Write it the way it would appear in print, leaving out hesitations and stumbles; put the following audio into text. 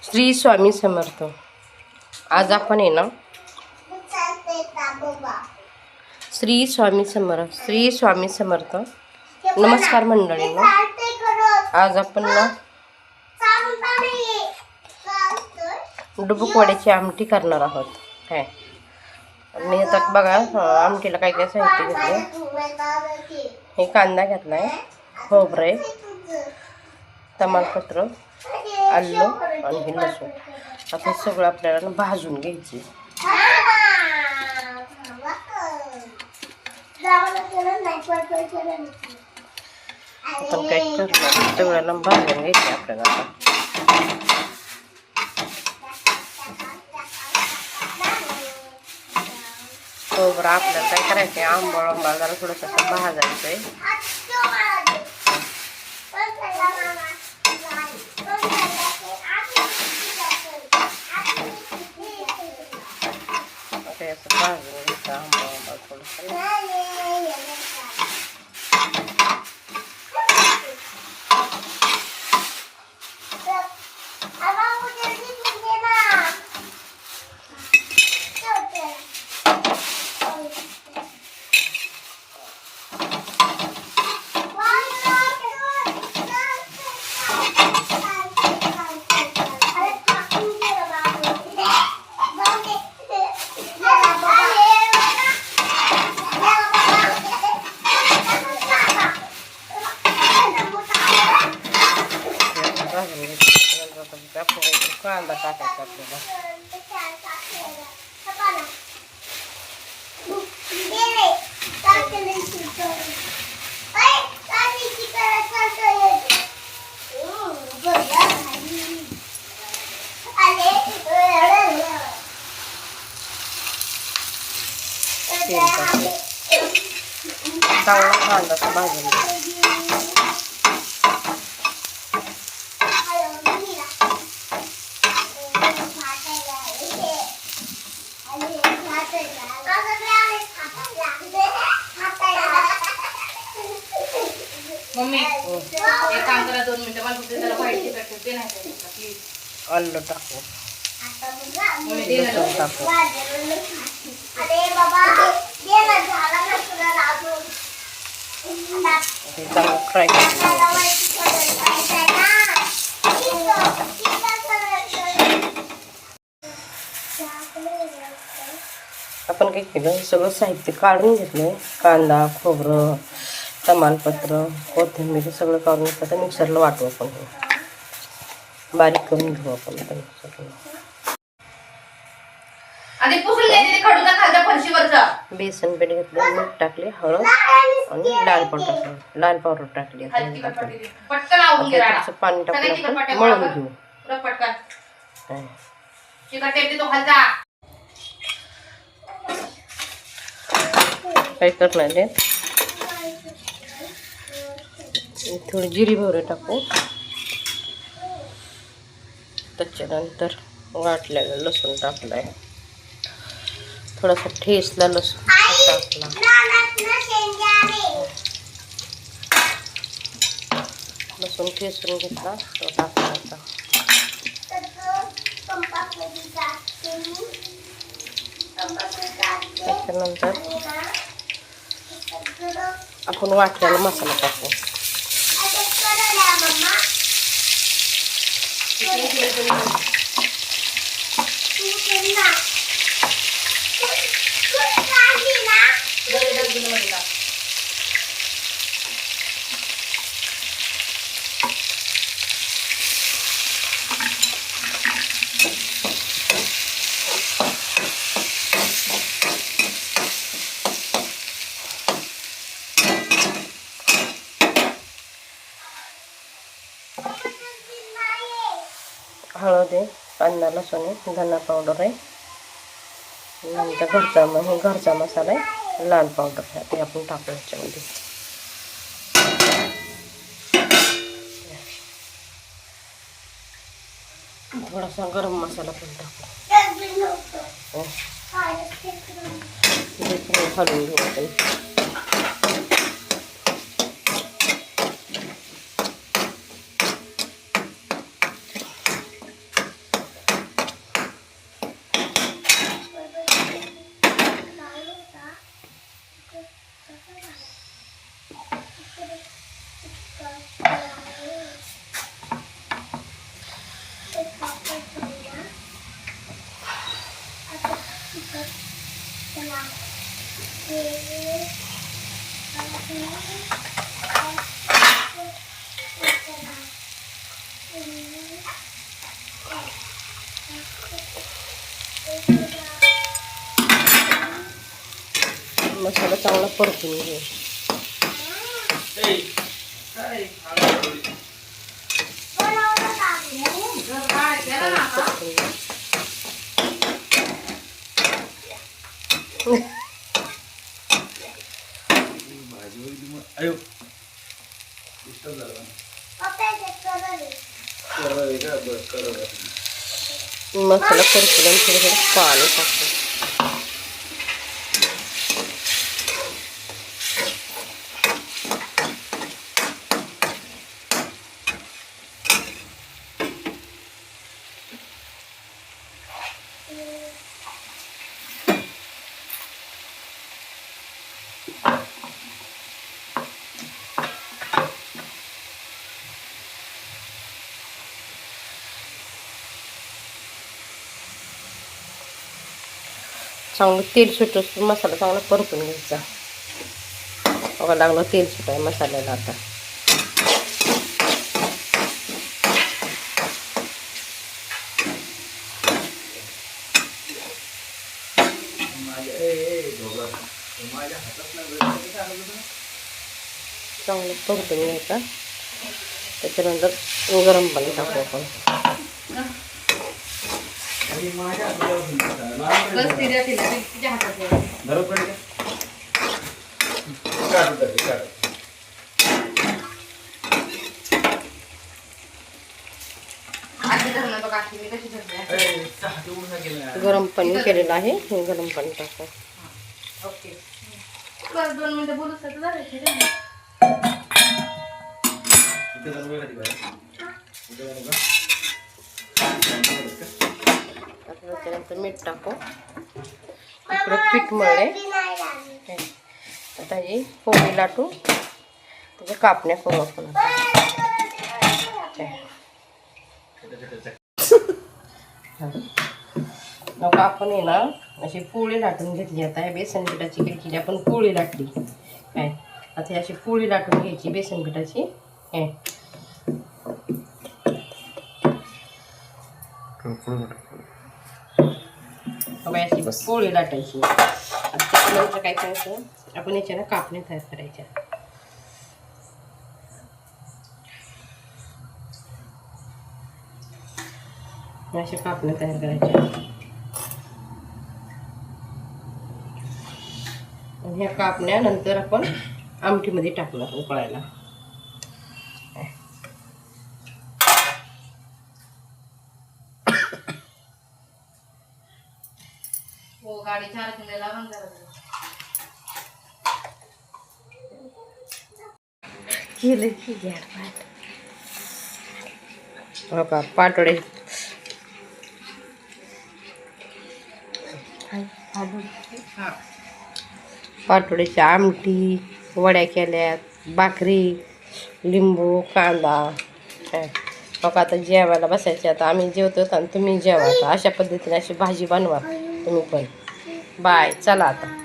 श्री स्वामी समर्थ. आज आपण आहे ना श्री स्वामी समर्थ. श्री स्वामी समर्थ. नमस्कार मंडळींनो. आज आपण ना डुबुक वड्याची आमटी करणार आहोत. काय आणि आता बघा आमटीला काय काय साहित्य घेतले. हे कांदा घेतलाय, खोबरं आहे, तमालपत्र, आलं आणि हे लसूण. आता सगळं आपल्याला भाजून घ्यायचे. आपण काय करणार सगळ्याला भाजून घ्यायचे आपल्याला. खोबरं आपल्याला काय करायचंय, आंबळ जरा थोडंसं भाजायचंय. असं भाजून घ्यायचं आंबळ थोडंसं. कांदा टाकायचा आपल्याला. चांगला कांदा भाजून मम्मी एक काम करा, 2 मिनिटं मला फक्त त्याला व्हाईट तिखट ठेवते नाही प्लीज. आलं टाकू, मम्मी लसूण टाकू. हे चांगलं फ्राय करून आपण काय केलं, हे सगळं साहित्य काढून घेतलं. कांदा, खोबरं, तमालपत्र, कोथिंबीर सगळं काढून घेतलं. तर मिक्सरला वाटू आपण, हे बारीक करून घेऊ आपण मिक्सरला. आधी पुसून घ्यायचे ते खडूचा खालच्या फरशीवरचा. बेसन पीठ घेतलं, मीठ टाकले, हळद आणि लाल पावडर टाकली. पटकन आवरून घे. पाणी टाकून आपण मळून घेऊ. पटकन चिकट टेप देतो खालचा. काय करणार आहे, थोडी जिरी मोहरी टाकू. त्याच्यानंतर वाटलेलं लसूण टाकलाय, थोडासा ठेसला लसूण टाकला. लसूण ठेसून घेतला तो टाकला. आता त्याच्यानंतर आपण वाटलेला मसाला टाकू. हळद आहे, कांदा लसूण आहे, धना पावडर आहे, नंतर घरचा मसाला आहे, लाल पावडर आहे. ते आपण टाकू ह्याच्यामध्ये. थोडासा गरम मसाला पण टाकू. हलवून घेऊ आपण. चांगला परतून घेऊ. मसाला परतून थोडं थोडं पाणी टाकतो. चांगलं तेल सुटून मसाला चांगला परतून घ्यायचा. बघा लागलं तेल सुटाय मसाल्याला आता. चांगलं परतून घ्यायचा. त्याच्यानंतर गरम पाणी टाकू आपण. बस तिच्या तिच्या हातात गरम पाणी केलेलं आहे. हे गरम पाणी टाकू. ओके. बस 2 मिनिटं बोलू शकतो झालं. त्याच्यानंतर मीठ टाकू. इकडे पीठ मळले. आता ही पोळी लाटू त्याच्या कापण्या करू आपण. मग आपण आहे ना अशी पोळी लाटून घेतली. आता हे बेसन पिठाची केली आपण पोळी लाटली काय. आता अशी पोळी लाटून घ्यायची बेसन पिठाची. अशी पोळी लाटायची. त्याच्यानंतर काय करायचं आपण याच्यानं कापण्या तयार करायच्या. अशा कापण्या तयार करायच्या. आणि ह्या कापण्या नंतर आपण आमटीमध्ये टाकणार उकळायला. हो गाडी चार्जिंगला लावून हो का पाटोडे पाटोड्याची आमटी, वड्या केल्यात, भाकरी, लिंबू, कांदा. हो का आता जेवायला बसायचे. आता आम्ही जेवतो आणि तुम्ही जेवा. अशा पद्धतीने अशी भाजी बनवा तुम्ही पण. बाय. चला आता.